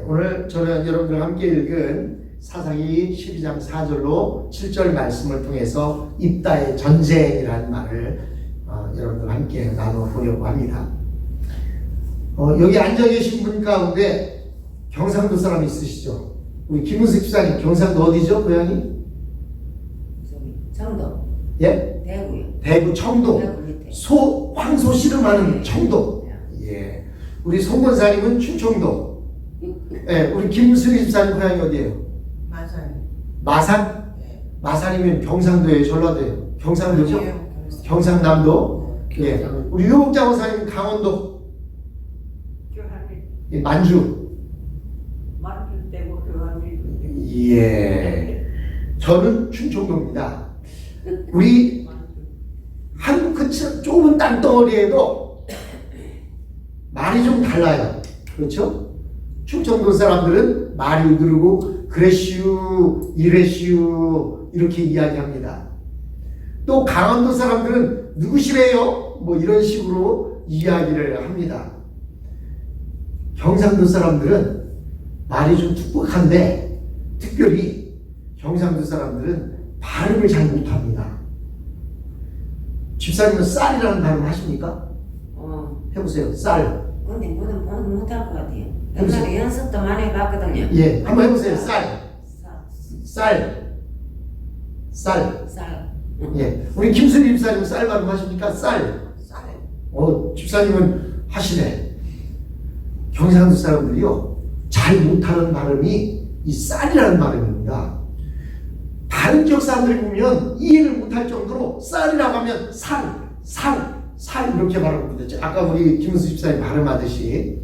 오늘 저는 여러분들과 함께 읽은 사사기 12장 4절로 7절 말씀을 통해서 입다의 전쟁이라는 말을 여러분들과 함께 나눠보려고 합니다. 여기 앉아 계신 분 가운데 경상도 사람 있으시죠? 우리 김은숙 집사님 경상도 어디죠? 고향이? 청도. 예? 대구요. 대구 청도. 황소 씨름하는 청도. 예. 우리 송건사님은 충청도. 예. 우리 김수리 집사님 고향이 어디예요? 마산. 마산? 네. 마산이면 경상도예요, 전라도예요? 경상도죠? 아니에요, 경상남도. 예. 우리 유목자 원사님 강원도. 예. 만주. 예. 저는 충청도입니다. 우리 한국 그 좁은 땅덩어리에도 말이 좀 달라요. 그렇죠? 충청도 사람들은 말이 그러고 그래시우, 이래시우 이렇게 이야기합니다. 또 강원도 사람들은 누구시래요? 뭐 이런 식으로 이야기를 합니다. 경상도 사람들은 말이 좀 뚝뚝한데 특별히 경상도 사람들은 발음을 잘 못합니다. 집사님은 쌀이라는 발음 하십니까? 해보세요. 쌀. 근데 못할 것 같아요. 해보세요. 옛날에 연습도 많이 해봤거든요. 예, 한번 해보세요. 쌀. 쌀. 쌀. 쌀. 예, 우리 김수리 집사님은 쌀 발음 하십니까? 쌀. 집사님은 하시네. 경상도 사람들이요, 잘 못하는 발음이 이 쌀이라는 발음입니다. 다른 지역 사람들이 보면 이해를 못할 정도로 쌀이라고 하면 살 이렇게 발음합니다. 아까 우리 김은수 집사님 발음하듯이.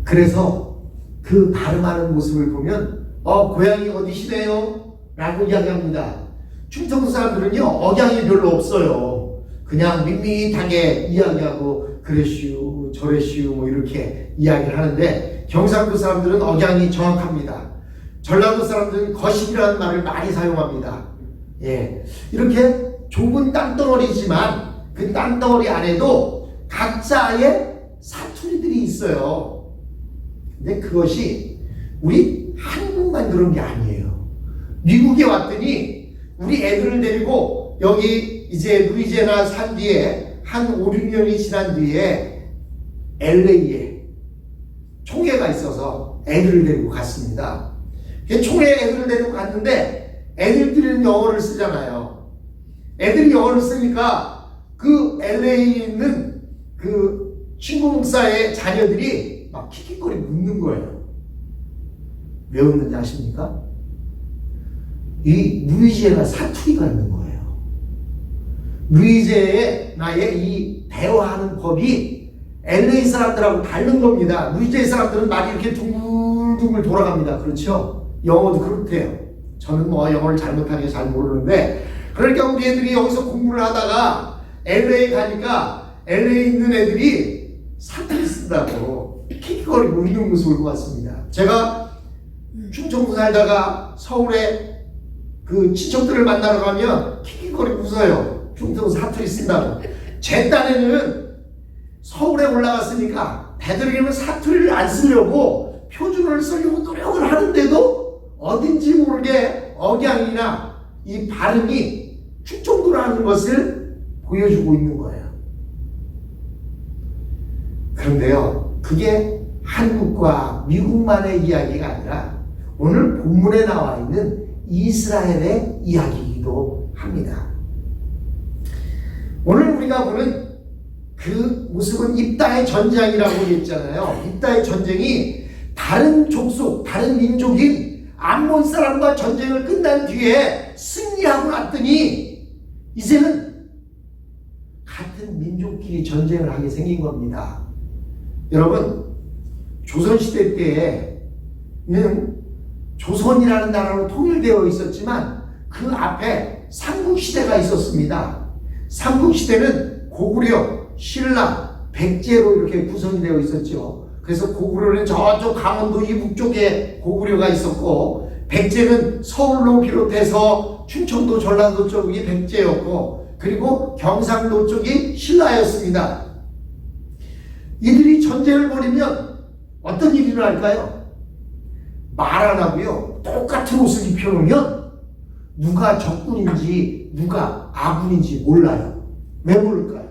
그래서 그 발음하는 모습을 보면 고향이 어디시네요? 라고 이야기합니다. 충청도 사람들은요, 억양이 별로 없어요. 그냥 밋밋하게 이야기하고 그래시우 저래시우 뭐 이렇게 이야기를 하는데, 경상도 사람들은 억양이 정확합니다. 전라도 사람들은 거식이라는 말을 많이 사용합니다. 예, 이렇게 좁은 땅덩어리지만 그 땅덩어리 안에도 각자의 사투리들이 있어요. 근데 그것이 우리 한국만 그런 게 아니에요. 미국에 왔더니 우리 애들을 데리고 여기 이제 루이지애나 산 뒤에 한 5, 6년이 지난 뒤에 LA에 총회가 있어서 애들을 데리고 갔습니다. 총회에 애들을 데리고 갔는데 애들끼리는 영어를 쓰잖아요. 애들이 영어를 쓰니까 그 LA에 있는 그 친구 목사의 자녀들이 막 킥킥거리 묻는 거예요. 왜 웃는지 아십니까? 이 루이지애나 사투리가 있는 거예요. 루이지애나의 이 대화하는 법이 LA 사람들하고 다른 겁니다. 루이지애나 사람들은 말이 이렇게 둥글둥글 돌아갑니다. 그렇죠? 영어도 그렇대요. 저는 뭐 영어를 잘못하게 잘 모르는데, 그러니까 우리 애들이 여기서 공부를 하다가 LA 가니까 LA에 있는 애들이 사투리 쓴다고 킥킥거리고 웃는 모습을 보았습니다. 제가 충청도 살다가 서울에 그 친척들을 만나러 가면 킥킥거리고 웃어요. 충청도 사투리 쓴다고. 제 딴에는 서울에 올라갔으니까 배들이면 사투리를 안 쓰려고 표준어를 쓰려고 노력을 하는데도 어딘지 모르게 억양이나 이 발음이 충청도라는 것을 보여주고 있는 거예요. 그런데요, 그게 한국과 미국만의 이야기가 아니라 오늘 본문에 나와 있는 이스라엘의 이야기이기도 합니다. 오늘 우리가 보는 그 모습은 입다의 전쟁이라고 했잖아요. 입다의 전쟁이 다른 족속, 다른 민족인 암몬 사람과 전쟁을 끝난 뒤에 승리하고 났더니 이제는 같은 민족끼리 전쟁을 하게 생긴 겁니다. 여러분, 조선시대 때에는 조선이라는 나라로 통일되어 있었지만 그 앞에 삼국시대가 있었습니다. 삼국시대는 고구려, 신라, 백제로 이렇게 구성이 되어 있었죠. 그래서 고구려는 저쪽 강원도 이북 쪽에 고구려가 있었고, 백제는 서울로 비롯해서 충청도, 전라도 쪽이 백제였고, 그리고 경상도 쪽이 신라였습니다. 이들이 전쟁을 벌이면 어떤 일이 일어날까요? 말 안 하고요. 똑같은 옷을 입혀놓으면 누가 적군인지 누가 아군인지 몰라요. 왜 모를까요?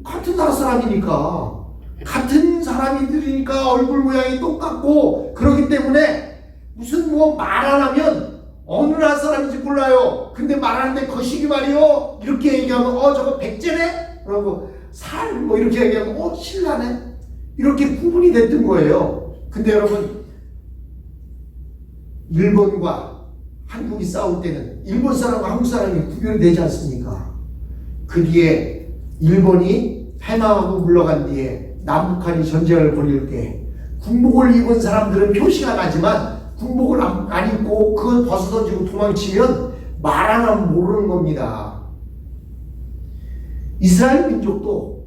같은 나라 사람이니까, 같은 사람들이니까 얼굴 모양이 똑같고 그러기 때문에 무슨 뭐 말 안 하면 어느 나라 사람인지 몰라요. 근데 말하는데 거시기 말이요 이렇게 얘기하면 저거 백제네? 그러고 살 뭐 이렇게 얘기하면 신라네? 이렇게 구분이 됐던 거예요. 근데 여러분, 일본과 한국이 싸울 때는 일본 사람과 한국 사람이 구별이 되지 않습니까? 그 뒤에 일본이 패망하고 물러간 뒤에 남북한이 전쟁을 벌일 때 군복을 입은 사람들은 표시가 나지만 군복을 안 입고 그걸 벗어던지고 도망치면 말 안 하면 모르는 겁니다. 이스라엘 민족도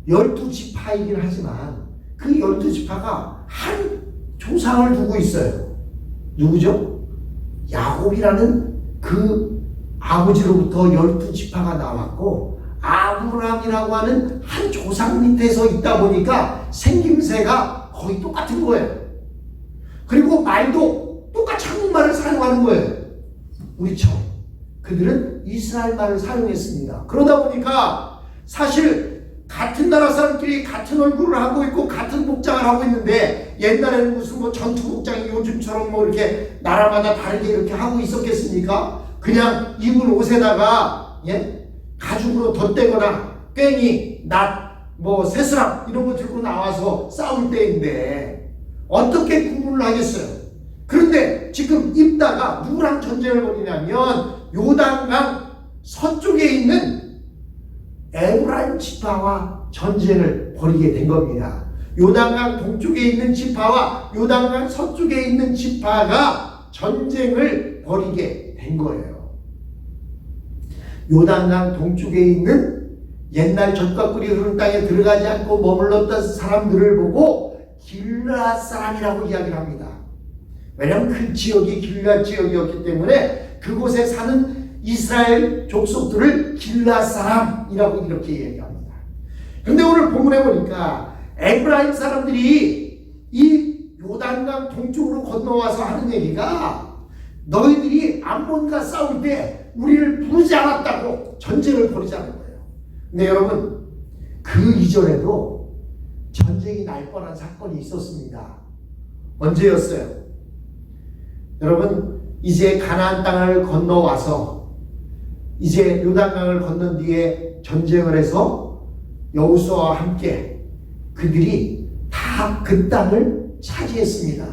12지파이긴 하지만 그 12지파가 한 조상을 두고 있어요. 누구죠? 야곱이라는 그 아버지로부터 12지파가 나왔고 아브라함이라고 하는 한 조상 밑에서 있다 보니까 생김새가 거의 똑같은 거예요. 그리고 말도 똑같이 한국말을 사용하는 거예요. 우리처럼. 그들은 이스라엘 말을 사용했습니다. 그러다 보니까 사실 같은 나라 사람끼리 같은 얼굴을 하고 있고 같은 복장을 하고 있는데 옛날에는 무슨 뭐 전투 복장이 요즘처럼 뭐 이렇게 나라마다 다르게 이렇게 하고 있었겠습니까? 그냥 입은 옷에다가 가죽으로 덧대거나 괭이, 낫, 뭐 새스람 이런 거 들고 나와서 싸울 때인데 어떻게 구분을 하겠어요? 그런데 지금 입다가 누구랑 전쟁을 벌이냐면 요단강 서쪽에 있는 에브라임 지파와 전쟁을 벌이게 된 겁니다. 요단강 동쪽에 있는 지파와 요단강 서쪽에 있는 지파가 전쟁을 벌이게 된 거예요. 요단강 동쪽에 있는 옛날 젖과 꿀이 흐르는 땅에 들어가지 않고 머물렀던 사람들을 보고 길르앗 사람이라고 이야기를 합니다. 왜냐하면 그 지역이 길르앗 지역이었기 때문에 그곳에 사는 이스라엘 족속들을 길르앗 사람이라고 이렇게 얘기합니다. 그런데 오늘 본문에 보니까 에브라임 사람들이 이 요단강 동쪽으로 건너와서 하는 얘기가 너희들이 암몬과 싸울 때 우리를 부르지 않았다고 전쟁을 벌이자는 거예요. 근데 여러분, 그 이전에도 전쟁이 날 뻔한 사건이 있었습니다. 언제였어요? 여러분, 이제 가나안 땅을 건너와서 이제 요단강을 건넌 뒤에 전쟁을 해서 여호수아와 함께 그들이 다 그 땅을 차지했습니다.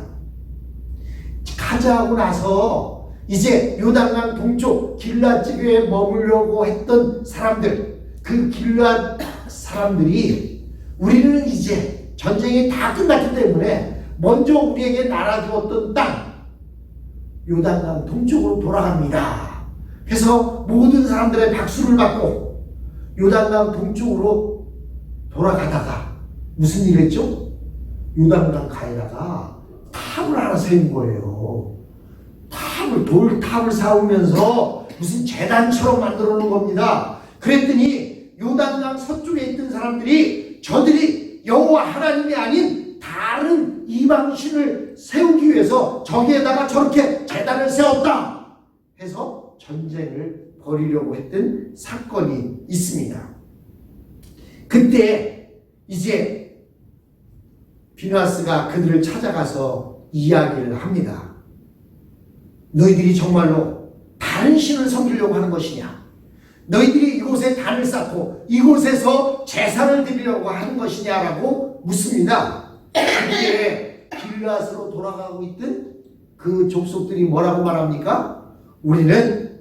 차지하고 나서 이제 요단강 동쪽 길르앗 지교에 머물려고 했던 사람들, 그 길르앗 사람들이 우리는 이제 전쟁이 다 끝났기 때문에 먼저 우리에게 나눠주었던 땅 요단강 동쪽으로 돌아갑니다. 그래서 모든 사람들의 박수를 받고 요단강 동쪽으로 돌아가다가 무슨 일 했죠? 요단강 가에다가 탑을 하나 세운 거예요. 돌탑을 세우면서 무슨 제단처럼 만들어 놓은 겁니다. 그랬더니 요단강 서쪽에 있던 사람들이 저들이 여호와 하나님이 아닌 다른 이방신을 세우기 위해서 저기에다가 저렇게 제단을 세웠다 해서 전쟁을 벌이려고 했던 사건이 있습니다. 그때 이제 비누아스가 그들을 찾아가서 이야기를 합니다. 너희들이 정말로 다른 신을 섬기려고 하는 것이냐? 너희들이 이곳에 단을 쌓고 이곳에서 제사를 드리려고 하는 것이냐라고 묻습니다. 그때 길르앗으로 돌아가고 있던 그 족속들이 뭐라고 말합니까? 우리는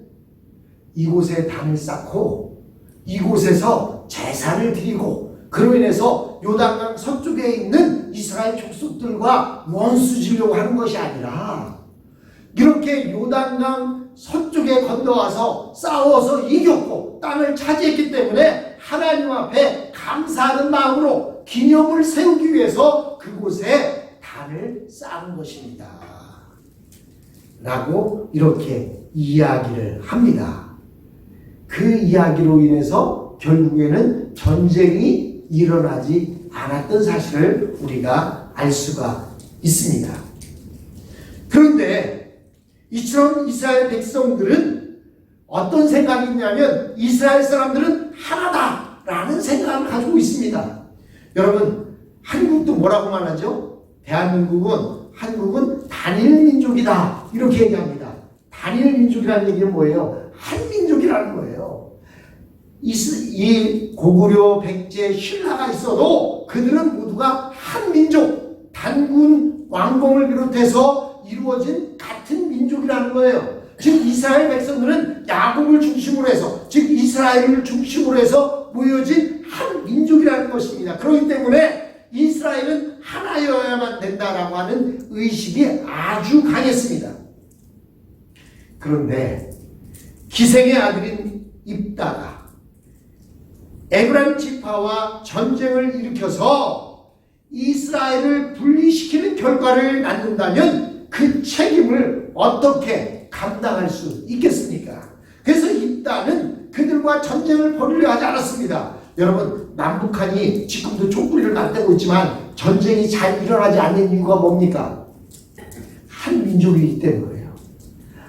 이곳에 단을 쌓고 이곳에서 제사를 드리고 그로 인해서 요단강 서쪽에 있는 이스라엘 족속들과 원수지려고 하는 것이 아니라 이렇게 요단강 서쪽에 건너와서 싸워서 이겼고 땅을 차지했기 때문에 하나님 앞에 감사하는 마음으로 기념을 세우기 위해서 그곳에 단을 쌓은 것입니다. 라고 이렇게 이야기를 합니다. 그 이야기로 인해서 결국에는 전쟁이 일어나지 않았던 사실을 우리가 알 수가 있습니다. 그런데 이처럼 이스라엘 백성들은 어떤 생각이 있냐면 이스라엘 사람들은 하나다라는 생각을 가지고 있습니다. 여러분, 한국도 뭐라고 말하죠? 한국은 단일 민족이다 이렇게 얘기합니다. 단일 민족이라는 얘기는 뭐예요? 한 민족이라는 거예요. 이 고구려, 백제, 신라가 있어도 그들은 모두가 한 민족, 단군, 왕공을 비롯해서 이루어진 같은 민족이라는 거예요. 즉 이스라엘 백성들은 야곱을 중심으로 해서, 즉 이스라엘을 중심으로 해서 모여진 한 민족이라는 것입니다. 그렇기 때문에 이스라엘은 하나여야만 된다라고 하는 의식이 아주 강했습니다. 그런데 기생의 아들인 입다가 에브라임 지파와 전쟁을 일으켜서 이스라엘을 분리시키는 결과를 낳는다면 그 책임을 어떻게 감당할 수 있겠습니까? 그래서 입다는 그들과 전쟁을 벌이려 하지 않았습니다. 여러분, 남북한이 지금도 촛불을 맞대고 있지만 전쟁이 잘 일어나지 않는 이유가 뭡니까? 한 민족이기 때문이에요.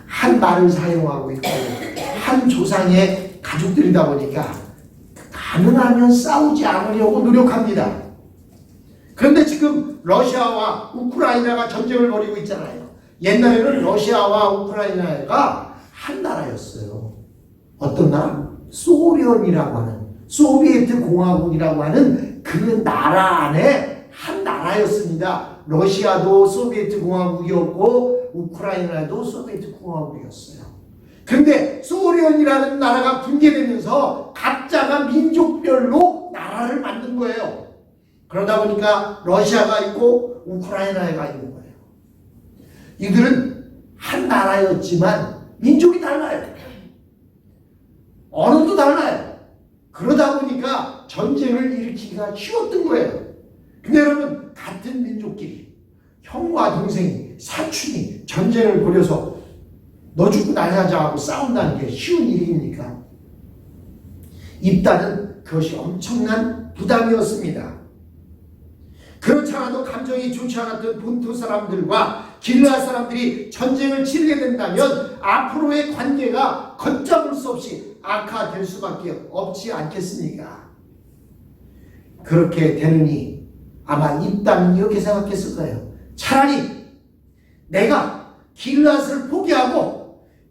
한 말을 사용하고 있고 한 조상의 가족들이다 보니까 가능하면 싸우지 않으려고 노력합니다. 그런데 지금 러시아와 우크라이나가 전쟁을 벌이고 있잖아요. 옛날에는 러시아와 우크라이나가 한 나라였어요. 어떤 나라? 소련이라고 하는, 소비에트 공화국이라고 하는 그 나라 안에 한 나라였습니다. 러시아도 소비에트 공화국이었고 우크라이나도 소비에트 공화국이었어요. 그런데 소련이라는 나라가 붕괴되면서 각자가 민족별로 나라를 만든 거예요. 그러다 보니까 러시아가 있고 우크라이나가 있는 거예요. 이들은 한 나라였지만 민족이 달라요. 언어도 달라요. 그러다 보니까 전쟁을 일으키기가 쉬웠던 거예요. 근데 여러분, 같은 민족끼리 형과 동생이, 사촌이 전쟁을 벌여서 너 죽고 나 하자 하고 싸운다는 게 쉬운 일입니까? 입다는 그것이 엄청난 부담이었습니다. 그렇지 않아도 감정이 좋지 않았던 본토 사람들과 길라 사람들이 전쟁을 치르게 된다면 앞으로의 관계가 걷잡을 수 없이 악화될 수밖에 없지 않겠습니까? 그렇게 되느니 아마 입다는 이렇게 생각했을 거예요. 차라리 내가 길랏을 포기하고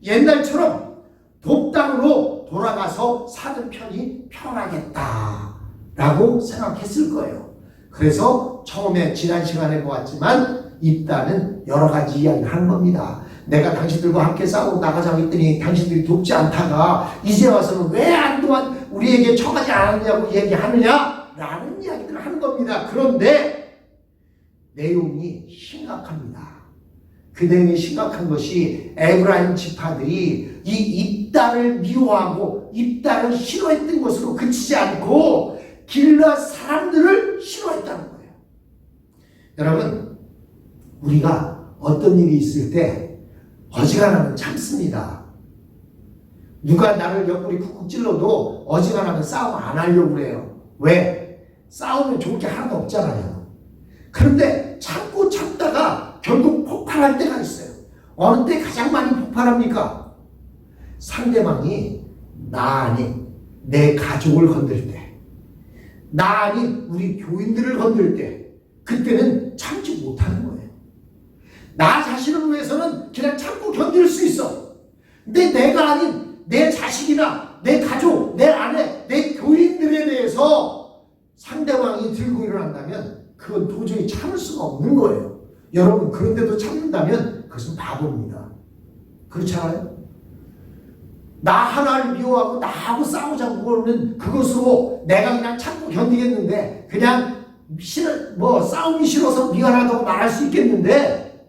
옛날처럼 독당으로 돌아가서 사는 편이 편하겠다라고 생각했을 거예요. 그래서 처음에 지난 시간에 보았지만 입다는 여러 가지 이야기를 하는 겁니다. 내가 당신들과 함께 싸우고 나가자고 했더니 당신들이 돕지 않다가 이제 와서는 왜 한동안 우리에게 청하지 않았냐고 얘기하느냐 라는 이야기들을 하는 겁니다. 그런데 내용이 심각합니다. 그 내용이 심각한 것이 에브라임 지파들이 이 입다를 미워하고 입다를 싫어했던 것으로 그치지 않고 길랏 사람들을 싫어했다는 거예요. 여러분, 우리가 어떤 일이 있을 때 어지간하면 참습니다. 누가 나를 옆구리 쿡쿡 찔러도 어지간하면 싸움 안 하려고 그래요. 왜? 싸우면 좋을 게 하나도 없잖아요. 그런데 참고 참다가 결국 폭발할 때가 있어요. 어느 때 가장 많이 폭발합니까? 상대방이 나 아닌 내 가족을 건들 때, 나 아닌 우리 교인들을 건들 때, 그때는 참지 못하는 거예요. 나 자신을 위해서는 그냥 참고 견딜 수 있어. 근데 내가 아닌 내 자식이나 내 가족, 내 아내, 내 교인들에 대해서 상대방이 들고 일어난다면 그건 도저히 참을 수가 없는 거예요. 여러분, 그런데도 참는다면 그것은 바보입니다. 그렇지 않아요? 나 하나를 미워하고 나하고 싸우자고 그러는 그것으로 내가 그냥 참고 견디겠는데, 그냥 싸움이 싫어서 미안하다고 말할 수 있겠는데,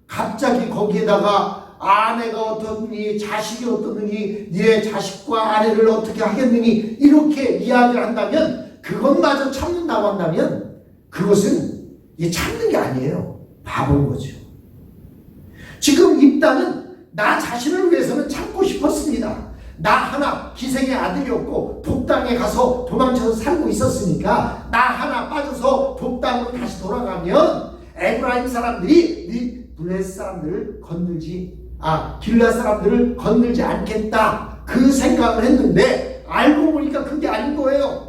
갑자기 거기에다가 아내가 어떻느니 자식이 어떻느니 네 자식과 아내를 어떻게 하겠느니 이렇게 이야기를 한다면, 그것마저 참는다고 한다면 그것은 참는 게 아니에요. 바보인 거죠. 지금 입다는 나 자신을 위해서는 참고 싶었습니다. 나 하나 기생의 아들이었고 독당에 가서 도망쳐서 살고 있었으니까 나 하나 빠져서 독당으로 다시 돌아가면 에브라임 사람들이 블레셋 사람들을 길앗 사람들을 건들지 않겠다, 그 생각을 했는데 알고 보니까 그게 아닌 거예요.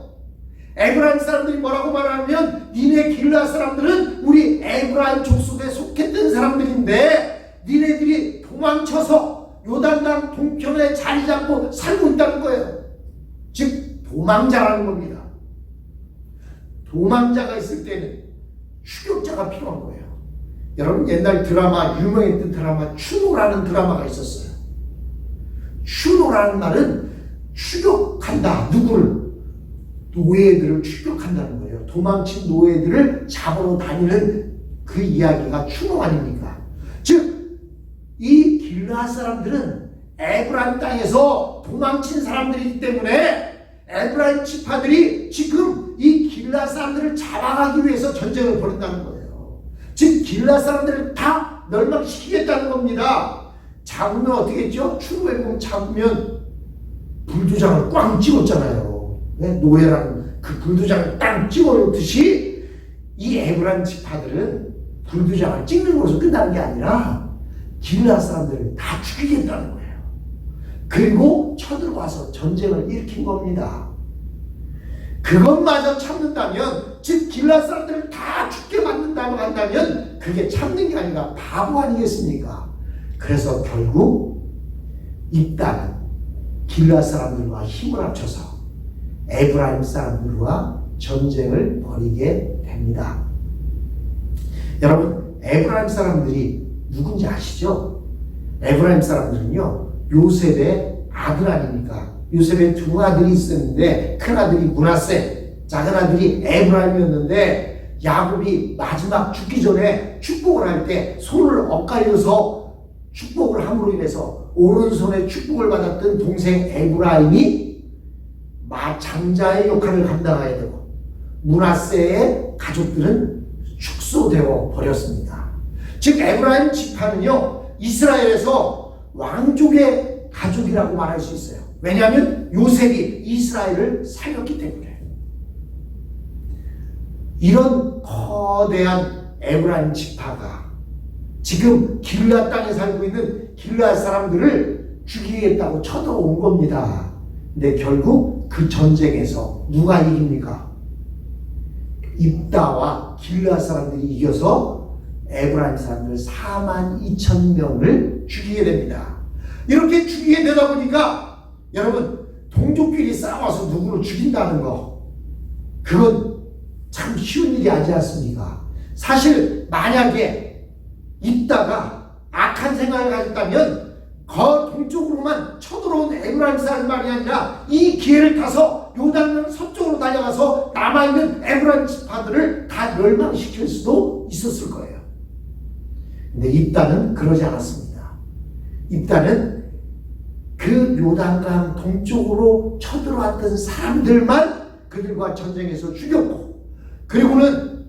에브라임 사람들이 뭐라고 말하면 니네 길앗 사람들은 우리 에브라임 족속에 속했던 사람들인데 니네들이 도망쳐서 요단강 동편에 자리 잡고 살고 있다는 거예요. 즉 도망자라는 겁니다. 도망자가 있을 때는 추격자가 필요한 거예요. 여러분 옛날 드라마, 유명했던 드라마 추노라는 드라마가 있었어요. 추노라는 말은 추격한다. 누구를? 노예들을 추격한다는 거예요. 도망친 노예들을 잡으러 다니는 그 이야기가 추노 아닙니까? 즉 이 길앗 사람들은 에브라임 땅에서 도망친 사람들이기 때문에 에브라임 지파들이 지금 이 길앗 사람들을 잡아가기 위해서 전쟁을 벌인다는 거예요. 즉 길앗 사람들을 다 멸망시키겠다는 겁니다. 잡으면 어떻게 했죠? 추후에 보면 잡으면 불도장을 꽝 찍었잖아요. 네? 노예라는 그 불도장을 딱 찍어놓듯이 이 에브라임 지파들은 불도장을 찍는 것으로 끝나는 게 아니라 길앗 사람들을 다 죽이겠다는 거예요. 그리고 쳐들어와서 전쟁을 일으킨 겁니다. 그것마저 참는다면, 즉 길앗 사람들을 다 죽게 만든다고 한다면 그게 참는 게 아니라 바보 아니겠습니까? 그래서 결국 입다는 길앗 사람들과 힘을 합쳐서 에브라임 사람들과 전쟁을 벌이게 됩니다. 여러분 에브라임 사람들이 누군지 아시죠? 에브라임 사람들은요 요셉의 아들 아닙니까? 요셉의 두 아들이 있었는데 큰 아들이 므낫세, 작은 아들이 에브라임이었는데 야곱이 마지막 죽기 전에 축복을 할 때 손을 엇갈려서 축복을 함으로 인해서 오른손에 축복을 받았던 동생 에브라임이 장자의 역할을 감당해야 되고 므낫세의 가족들은 축소되어 버렸습니다. 즉 에브라임 지파는요 이스라엘에서 왕족의 가족이라고 말할 수 있어요. 왜냐하면 요셉이 이스라엘을 살렸기 때문에. 이런 거대한 에브라임 지파가 지금 길앗 땅에 살고 있는 길앗 사람들을 죽이겠다고 쳐들어온 겁니다. 근데 결국 그 전쟁에서 누가 이깁니까? 입다와 길앗 사람들이 이겨서 에브라임 사람들 42,000명을 죽이게 됩니다. 이렇게 죽이게 되다 보니까 여러분 동족끼리 싸워서 누구를 죽인다는 거, 그건 참 쉬운 일이 아니지 않습니까? 사실 만약에 입다가 악한 생각을 가졌다면 거 동쪽으로만 쳐들어온 에브라임 사람만이 아니라 이 기회를 타서 요단강 서쪽으로 달려가서 남아있는 에브라임 지파들을 다 멸망시킬 수도 있었을 거예요. 근데 입다는 그러지 않았습니다. 입다는 그 요단강 동쪽으로 쳐들어왔던 사람들만 그들과 전쟁에서 죽였고, 그리고는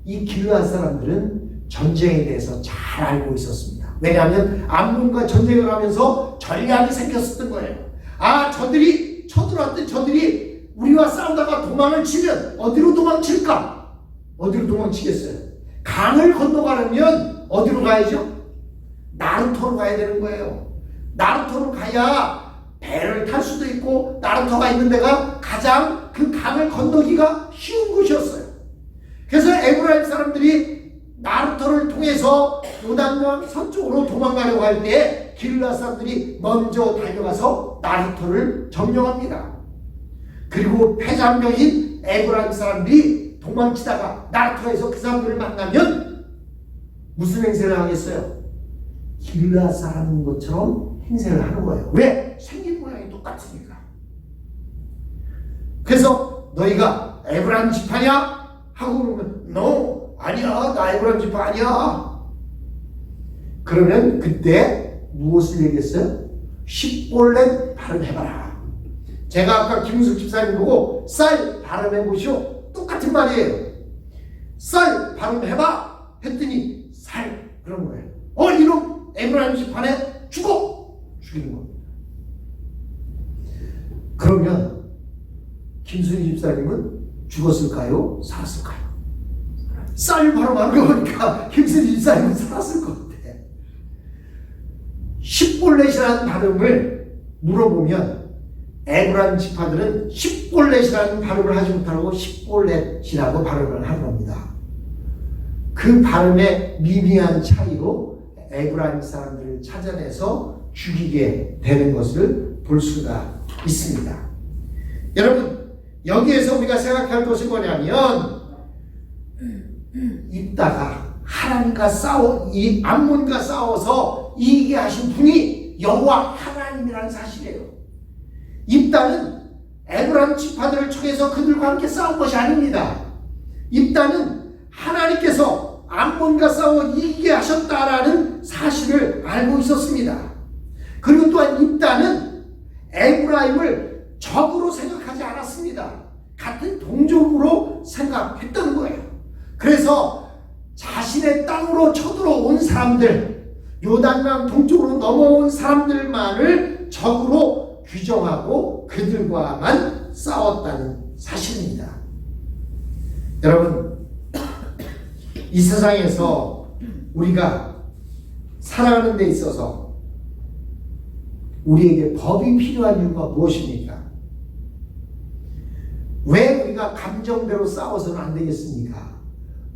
이 길앗 사람들은 전쟁에 대해서 잘 알고 있었습니다. 왜냐하면 암몬과 전쟁을 하면서 전략이 생겼었던 거예요. 저들이 쳐들어왔던 저들이 우리와 싸우다가 도망을 치면 어디로 도망칠까? 어디로 도망치겠어요? 강을 건너가려면 어디로 가야죠? 나루토로 가야 되는 거예요. 나루토로 가야 배를 탈 수도 있고 나루토가 있는 데가 가장 그 강을 건너기가 쉬운 곳이었어요. 그래서 에브라임 사람들이 나루토를 통해서 요단강 서쪽으로 도망가려고 할 때 길앗 사람들이 먼저 달려가서 나루토를 점령합니다. 그리고 패잔병인 에브라임 사람들이 도망치다가 나루토에서 그 사람들을 만나면 무슨 행세를 하겠어요? 길앗 사람인 것처럼 행세를 하는 거예요. 왜? 생긴 모양이 똑같으니까. 그래서 너희가 에브라임 지파냐? 하고 그러면 No, 아니야, 나 에브라임 지파 아니야. 그러면 그때 무엇을 얘기했어요? 십볼렘 발음해봐라. 제가 아까 김은숙 집사님 보고 쌀 발음해보시오, 똑같은 말이에요. 쌀 발음해봐 했더니 살, 그런 거예요. 이놈 에브라임 지파네, 죽어! 죽이는 겁니다. 집사님은 죽었을까요? 살았을까요? 쌀 바로 말고 보니까 김순희 집사님은 살았을 것 같아. 십볼렛이라는 발음을 물어보면 에브라임 지파들은 십볼렛이라는 발음을 하지 못하고 십볼렛이라고 발음을 하는 겁니다. 그 발음의 미미한 차이로 에브라임 사람들을 찾아내서 죽이게 되는 것을 볼 수가 있습니다. 여러분, 여기에서 우리가 생각할 것이 뭐냐면 입다가 하나님과 이 암몬과 싸워서 이기게 하신 분이 여호와 하나님이라는 사실이에요. 입다는 에브라임 지파들을 청해서 그들과 함께 싸운 것이 아닙니다. 입다는 하나님께서 암몬과 싸워 이기게 하셨다라는 사실을 알고 있었습니다. 그리고 또한 입다는 에브라임을 적으로 생각하지 않았습니다. 같은 동족으로 생각했던 거예요. 그래서 자신의 땅으로 쳐들어온 사람들, 요단강 동쪽으로 넘어온 사람들만을 적으로 규정하고 그들과만 싸웠다는 사실입니다. 여러분, 이 세상에서 우리가 살아가는 데 있어서 우리에게 법이 필요한 이유가 무엇입니까? 왜 우리가 감정대로 싸워서는 안 되겠습니까?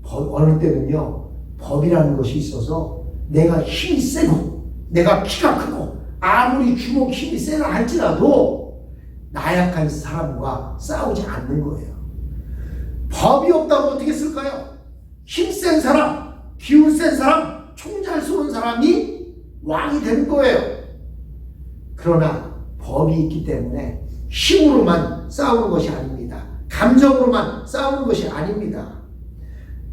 어느 때는요, 법이라는 것이 있어서 내가 힘이 세고 내가 키가 크고 아무리 주먹 힘이 세라 할지라도 나약한 사람과 싸우지 않는 거예요. 법이 없다고 어떻게 쓸까요? 힘센 사람, 기운 센 사람, 총 잘 쏘는 사람이 왕이 되는 거예요. 그러나 법이 있기 때문에 힘으로만 싸우는 것이 아닙니다. 감정으로만 싸우는 것이 아닙니다.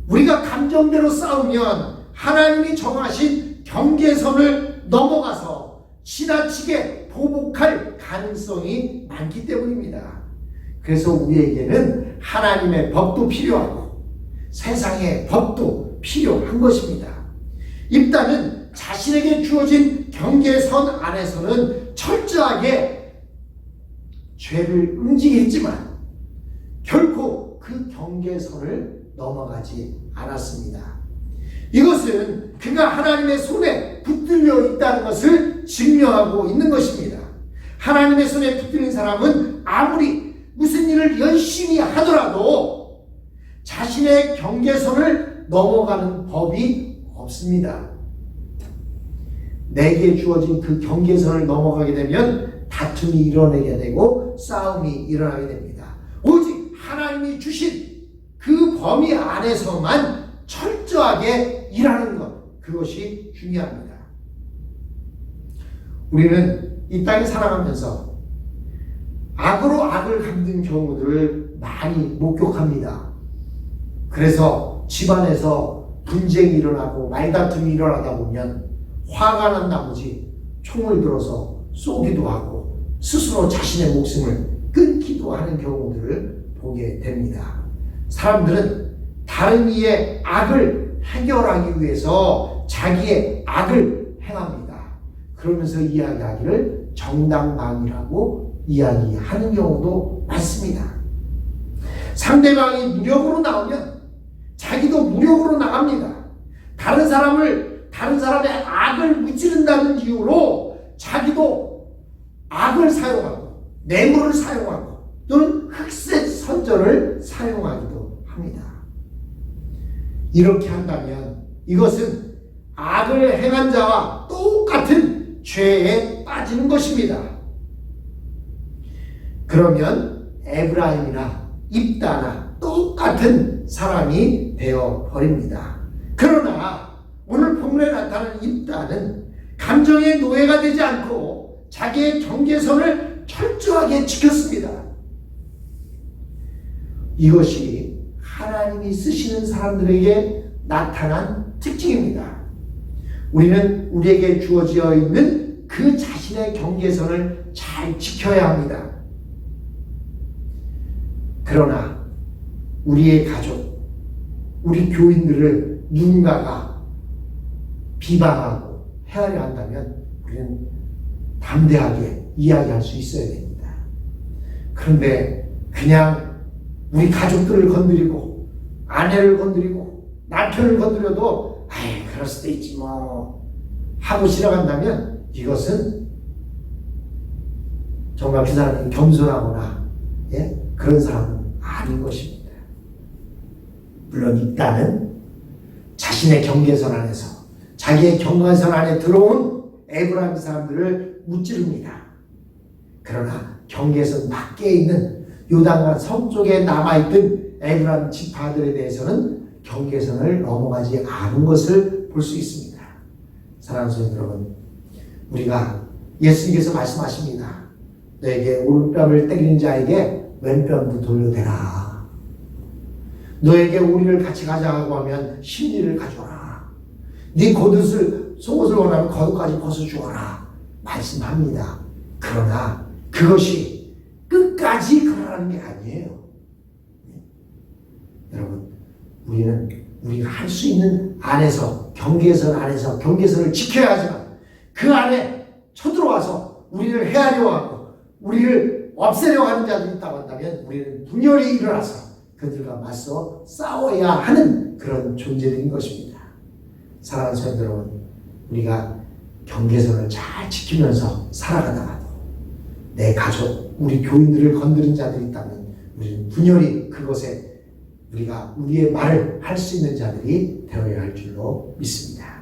우리가 감정대로 싸우면 하나님이 정하신 경계선을 넘어가서 지나치게 보복할 가능성이 많기 때문입니다. 그래서 우리에게는 하나님의 법도 필요하고 세상의 법도 필요한 것입니다. 입다는 자신에게 주어진 경계선 안에서는 철저하게 죄를 응징했지만 결코 그 경계선을 넘어가지 않았습니다. 이것은 그가 하나님의 손에 붙들려 있다는 것을 증명하고 있는 것입니다. 하나님의 손에 붙들린 사람은 아무리 무슨 일을 열심히 하더라도 자신의 경계선을 넘어가는 법이 없습니다. 내게 주어진 그 경계선을 넘어가게 되면 다툼이 일어나게 되고 싸움이 일어나게 됩니다. 오직 하나님이 주신 그 범위 안에서만 철저하게 일하는 것, 그것이 중요합니다. 우리는 이 땅에 살아가면서 악으로 악을 갚는 경우들을 많이 목격합니다. 그래서 집안에서 분쟁이 일어나고 말다툼이 일어나다 보면 화가 난 나머지 총을 들어서 쏘기도 하고 스스로 자신의 목숨을 끊기도 하는 경우들을 보게 됩니다. 사람들은 다른 이의 악을 해결하기 위해서 자기의 악을 행합니다. 그러면서 이야기하기를 정당방위라고 이야기하는 경우도 많습니다. 상대방이 무력으로 나오면 자기도 무력으로 나갑니다. 다른 사람의 악을 무찌른다는 이유로 자기도 악을 사용하고 뇌물을 사용하고 또는 흑색 선전을 사용하기도 합니다. 이렇게 한다면 이것은 악을 행한 자와 똑같은 죄에 빠지는 것입니다. 그러면 에브라임이나 입다나 똑같은 사람이 되어 버립니다. 그러나 오늘 본문에 나타나는 입다는 감정의 노예가 되지 않고 자기의 경계선을 철저하게 지켰습니다. 이것이 하나님이 쓰시는 사람들에게 나타난 특징입니다. 우리는 우리에게 주어져 있는 그 자신의 경계선을 잘 지켜야 합니다. 그러나 우리의 가족, 우리 교인들을 누군가가 비방하고 헤아려 한다면 우리는 담대하게 이야기할 수 있어야 됩니다. 그런데 그냥 우리 가족들을 건드리고 아내를 건드리고 남편을 건드려도 아이 그럴 수도 있지 뭐 하고 지나간다면 이것은 정말 그 사람이 겸손하거나 그런 사람은 아닌 것입니다. 물론 일단은 자신의 경계선 안에서 자기의 경계선 안에 들어온 에브라임 사람들을 무찌릅니다. 그러나 경계선 밖에 있는 요단강 서쪽에 남아있던 에브라임 지파들에 대해서는 경계선을 넘어가지 않은 것을 볼 수 있습니다. 사랑하는 성도 여러분, 우리가 예수님께서 말씀하십니다. 너에게 오른뺨을 때리는 자에게 왼뺨도 돌려대라. 너에게 우리를 같이 가자고 하면 심리를 가져라. 네 속옷을 원하면 겉옷까지 벗어주어라. 말씀합니다. 그러나 그것이 끝까지 그러라는 게 아니에요. 여러분, 우리가 할 수 있는 안에서 경계선 안에서 경계선을 지켜야 하지만 그 안에 쳐들어와서 우리를 헤아려 하고 우리를 없애려 하는 자들이 있다고 한다면 우리는 분열이 일어나서 그들과 맞서 싸워야 하는 그런 존재들인 것입니다. 사랑하는 성도 여러분, 우리가 경계선을 잘 지키면서 살아가다가도 내 가족, 우리 교인들을 건드린 자들이 있다면 우리는 분열이 그것에 우리가 우리의 말을 할 수 있는 자들이 되어야 할 줄로 믿습니다.